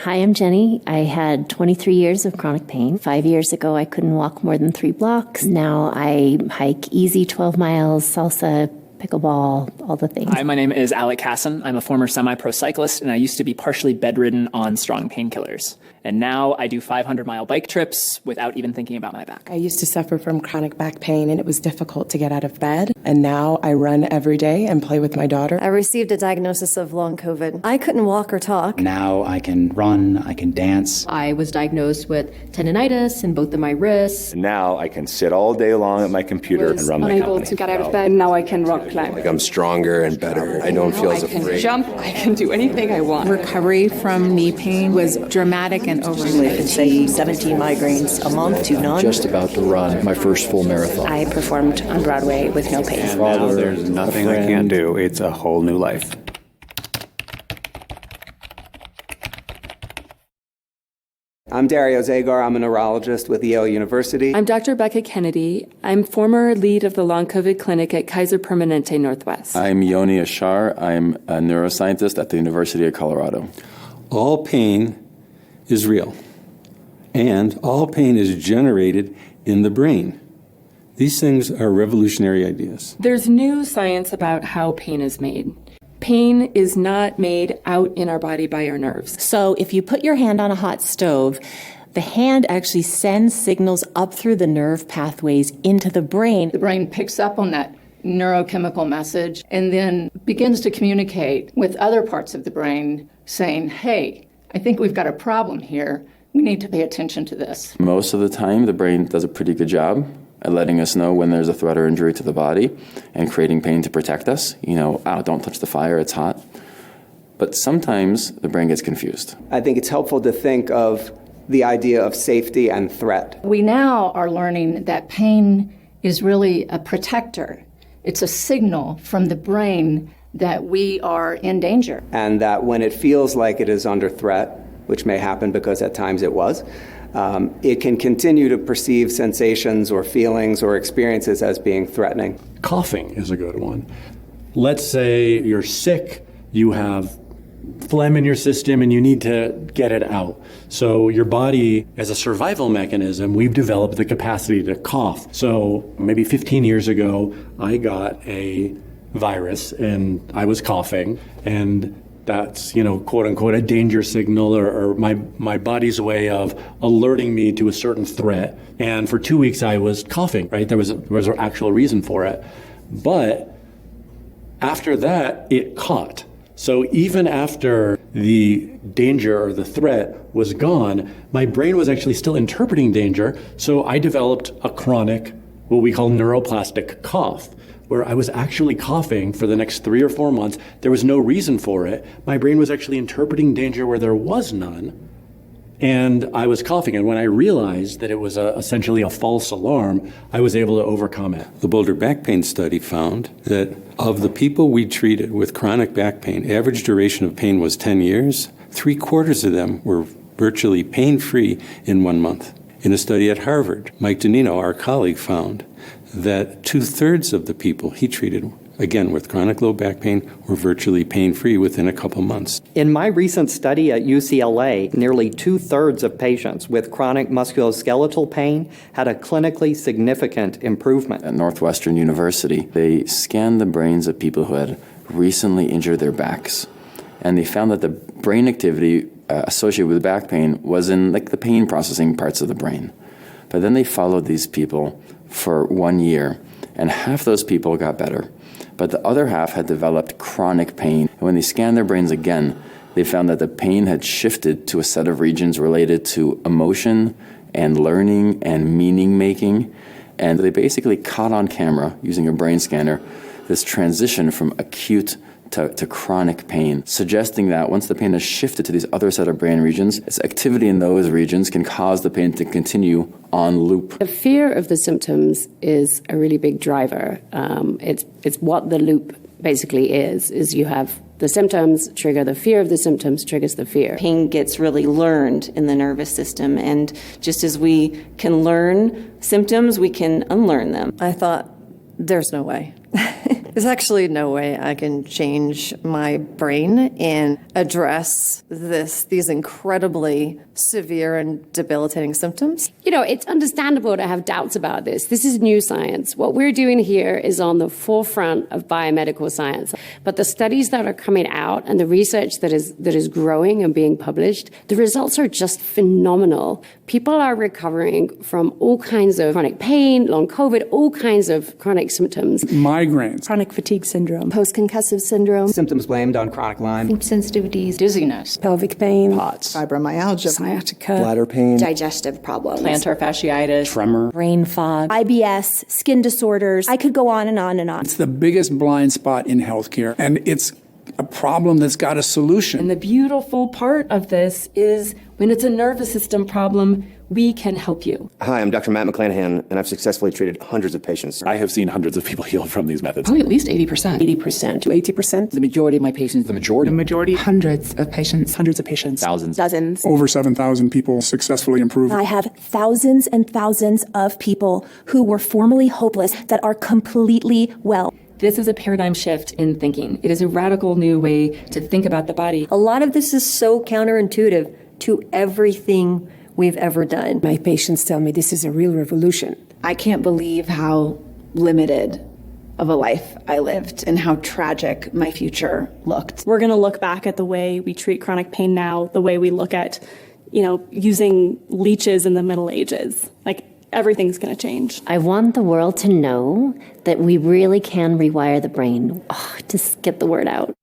Hi, I'm Jenny. I had 23 years of chronic pain. 5 years ago, I couldn't walk more than 3 blocks. Now I hike easy 12 miles, salsa, pickleball, all the things. Hi, my name is Alec Hassan. I'm a former semi-pro cyclist, and I used to be partially bedridden on strong painkillers. And now I do 500-mile bike trips without even thinking about my back. I used to suffer from chronic back pain, and it was difficult to get out of bed. And now I run every day and play with my daughter. I received a diagnosis of long COVID. I couldn't walk or talk. Now I can run, I can dance. I was diagnosed with tendinitis in both of my wrists. And now I can sit all day long at my computer and run my company. Unable to get out of bed, and now I can rock climb. Like I'm stronger and better. I don't feel as afraid. I can jump, I can do anything I want. Recovery from knee pain was dramatic and overwhelming. Say 17 migraines a month to none. Just about to run my first full marathon. I performed on Broadway with no pain. Now there's nothing I can't do. It's a whole new life. I'm Dario Zagar. I'm a neurologist with Yale University. I'm Dr. Becca Kennedy. I'm former lead of the Long COVID Clinic at Kaiser Permanente Northwest. I'm Yoni Ashar. I'm a neuroscientist at the University of Colorado. All pain is real, and all pain is generated in the brain. These things are revolutionary ideas. There's new science about how pain is made. Pain is not made out in our body by our nerves. So if you put your hand on a hot stove, the hand actually sends signals up through the nerve pathways into the brain. The brain picks up on that neurochemical message and then begins to communicate with other parts of the brain saying, hey, I think we've got a problem here. We need to pay attention to this. Most of the time, the brain does a pretty good job at letting us know when there's a threat or injury to the body and creating pain to protect us. Don't touch the fire, it's hot. But sometimes the brain gets confused. I think it's helpful to think of the idea of safety and threat. We now are learning that pain is really a protector. It's a signal from the brain that we are in danger. And that when it feels like it is under threat, which may happen because at times it was, it can continue to perceive sensations or feelings or experiences as being threatening. Coughing is a good one. Let's say you're sick, you have phlegm in your system, and you need to get it out. So your body, as a survival mechanism, we've developed the capacity to cough. So maybe 15 years ago, I got a virus and I was coughing, and that's, quote unquote, a danger signal or my body's way of alerting me to a certain threat. And for 2 weeks I was coughing, right? There was an actual reason for it. But after that, it caught. So even after the danger or the threat was gone, my brain was actually still interpreting danger. So I developed a chronic, what we call neuroplastic cough, where I was actually coughing for the next 3 or 4 months. There was no reason for it. My brain was actually interpreting danger where there was none. And I was coughing. And when I realized that it was essentially a false alarm, I was able to overcome it. The Boulder Back Pain Study found that of the people we treated with chronic back pain, average duration of pain was 10 years. 3/4 of them were virtually pain-free in 1 month. In a study at Harvard, Mike Donino, our colleague, found that 2/3 of the people he treated, again with chronic low back pain, were virtually pain-free within a couple months. In my recent study at UCLA, nearly 2/3 of patients with chronic musculoskeletal pain had a clinically significant improvement. At Northwestern University, they scanned the brains of people who had recently injured their backs, and they found that the brain activity associated with back pain was in the pain processing parts of the brain. But then they followed these people for 1 year, and half those people got better, but the other half had developed chronic pain. And when they scanned their brains again, they found that the pain had shifted to a set of regions related to emotion and learning and meaning making, and they basically caught on camera, using a brain scanner, this transition from acute to chronic pain, suggesting that once the pain has shifted to these other set of brain regions, its activity in those regions can cause the pain to continue on loop. The fear of the symptoms is a really big driver. It's what the loop basically is you have the symptoms trigger the fear of the symptoms triggers the fear. Pain gets really learned in the nervous system, and just as we can learn symptoms, we can unlearn them. I thought, there's no way. There's actually no way I can change my brain and address these incredibly severe and debilitating symptoms. You know, it's understandable to have doubts about this. This is new science. What we're doing here is on the forefront of biomedical science. But the studies that are coming out and the research that is growing and being published, the results are just phenomenal. People are recovering from all kinds of chronic pain, long COVID, all kinds of chronic symptoms. Migraines, chronic fatigue syndrome, post-concussive syndrome, symptoms blamed on chronic Lyme, sleep sensitivities, dizziness, pelvic pain, POTS, fibromyalgia, sciatica, bladder pain, digestive problems, plantar fasciitis, tremor, brain fog, IBS, skin disorders. I could go on and on and on. It's the biggest blind spot in healthcare, and it's a problem that's got a solution. And the beautiful part of this is when it's a nervous system problem, we can help you. Hi, I'm Dr. Matt McClanahan, and I've successfully treated hundreds of patients. I have seen hundreds of people healed from these methods. Probably at least 80%. 80% to 80%. The majority of my patients. The majority. Hundreds of patients. Thousands. Dozens. Over 7,000 people successfully improved. I have thousands and thousands of people who were formerly hopeless that are completely well. This is a paradigm shift in thinking. It is a radical new way to think about the body. A lot of this is so counterintuitive to everything we've ever done. My patients tell me this is a real revolution. I can't believe how limited of a life I lived and how tragic my future looked. We're going to look back at the way we treat chronic pain now, the way we look at, using leeches in the Middle Ages. Like, everything's going to change. I want the world to know that we really can rewire the brain. Just get the word out.